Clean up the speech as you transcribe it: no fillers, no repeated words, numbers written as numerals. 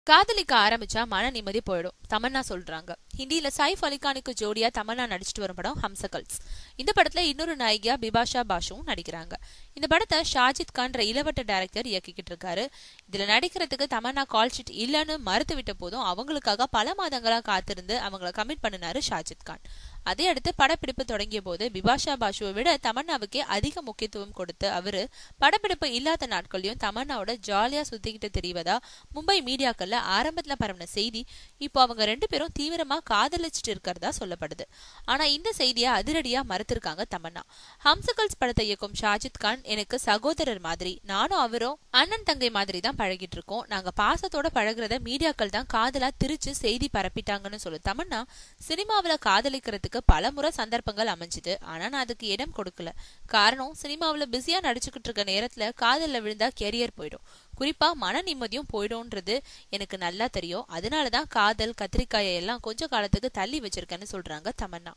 காதலிக்க ஆரம்பிச்சா மன நிம்மதி போயிடும் தமன்னா சொல்றாங்க. ஹிந்தியில சைஃப் அலிகானுக்கு ஜோடியா தமன்னா நடிச்சிட்டு வரும் படம் ஹம்சகல்ஸ். இந்த படத்துல இன்னொரு நாயகியா பிபாஷா பாசுவும் நடிக்கிறாங்க. இந்த படத்தை ஷாஜித் கான்ற இளவட்ட டைரக்டர் இயக்கிக்கிட்டு இருக்காரு. இதுல நடிக்கிறதுக்கு தமன்னா கால் ஷீட் இல்லன்னு மறுத்து விட்ட போதும் அவங்களுக்காக பல மாதங்களா காத்திருந்து அவங்களை கமிட் பண்ணினாரு ஷாஜித் கான். அதே அடுத்து படப்பிடிப்பு தொடங்கிய போது பிபாஷா பாசுவை விட தமன்னாவுக்கே அதிக முக்கியத்துவம் கொடுத்து அவரு படப்பிடிப்பு இல்லாத நாட்களையும் தமன்னாவோட ஜாலியா சுத்திக்கிட்டு தெரிவதா மும்பை மீடியாக்கள்ல ஆரம்பத்துல பரவன செய்தி இப்போ அவங்க 2 பேரும் தீவிரமா காதலிச்சுட்டு இருக்கிறதா சொல்லப்படுது. ஆனா இந்த செய்தியை அதிரடியா மறுத்திருக்காங்க தமன்னா. ஹம்சகல்ஸ் படத்தை இயக்கும் ஷாஜித் கான் எனக்கு சகோதரர் மாதிரி, நானும் அவரும் அண்ணன் தங்கை மாதிரி தான் பழகிட்டு இருக்கோம். நாங்க பாசத்தோட பழகுறத மீடியாக்கள் தான் காதலா திரிச்சு செய்தி பரப்பிட்டாங்கன்னு சொல்லு தமன்னா. சினிமாவில காதலிக்கிறதுக்கு பல முறை சந்தர்ப்பங்கள் அமைஞ்சுது. ஆனா நான் அதுக்கு இடம் கொடுக்கல. காரணம், சினிமாவில பிஸியா நடிச்சுக்கிட்டு இருக்க நேரத்துல காதல்ல விழுந்தா கெரியர் போயிடும், குறிப்பா மன நிம்மதியும் போயிடும்ன்றது எனக்கு நல்லா தெரியும். அதனாலதான் காதல் கத்திரிக்காயை எல்லாம் கொஞ்ச காலத்துக்கு தள்ளி வச்சிருக்கேன்னு சொல்றாங்க தமன்னா.